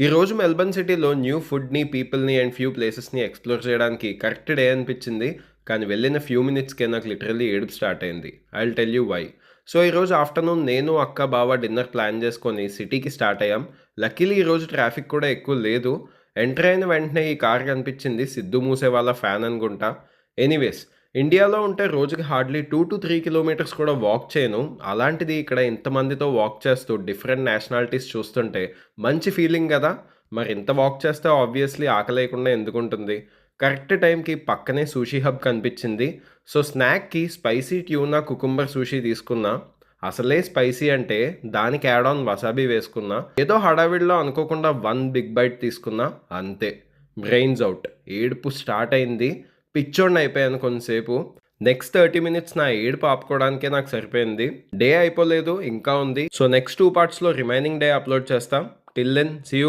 ఈరోజు మెల్బర్న్ సిటీలో న్యూ ఫుడ్‌ని, పీపుల్‌ని అండ్ ఫ్యూ ప్లేసెస్‌ని ఎక్స్‌ప్లోర్ చేయడానికి కరెక్ట్ డే అనిపించింది. కానీ వెళ్ళిన ఫ్యూ మినిట్స్‌కే నాకు లిటరల్లీ ఏడుపు స్టార్ట్ అయింది. I will tell you why. So, ఈరోజు ఆఫ్టర్‌నూన్ నేను, అక్క, బావ డిన్నర్ ప్లాన్ చేసుకొని సిటీకి స్టార్ట్ అయ్యాం. లక్కీలీ ఈరోజు ట్రాఫిక్ కూడా ఎక్కువ లేదు. ఎంటర్ అయిన వెంటనే ఈ కార్ కనిపించింది. సిద్ధు మూసేవాళ్ళ ఫ్యాన్ అనుకుంటా. ఎనీవేస్, ఇండియాలో ఉంటే రోజుకి హార్డ్లీ 2-3 కిలోమీటర్స్ కూడా వాక్ చేయను. అలాంటిది ఇక్కడ ఇంతమందితో వాక్ చేస్తూ డిఫరెంట్ నేషనాలిటీస్ చూస్తుంటే మంచి ఫీలింగ్ గదా! మరి ఇంత వాక్ చేస్తే ఆబ్వియస్‌లీ ఆకలేయకుండా ఎందుకుంటుంది? కరెక్ట్ టైంకి పక్కనే సుషి హబ్ కనిపించింది. సో, స్నాక్‌కి స్పైసీ ట్యూనా కుకుంబర్ సుషి తీసుకున్నా. అసలే స్పైసీ అంటే దానికి యాడ్ ఆన్ వసాబీ వేసుకున్నా. ఏదో హడావిడిలో అనుకోకుండా 1 బిగ్ బైట్ తీసుకున్నా. అంతే. Brains out. ఏడుపు స్టార్ట్ అయింది. పిచ్చోడిని అయిపోయాను కొంతసేపు. నెక్స్ట్ 30 మినిట్స్ నా ఏడుపు ఆపుకోవడానికే నాకు సరిపోయింది. డే అయిపోలేదు, ఇంకా ఉంది. సో, నెక్స్ట్ 2 పార్ట్స్‌లో రిమైనింగ్ డే అప్‌లోడ్ చేస్తా. Till then see you.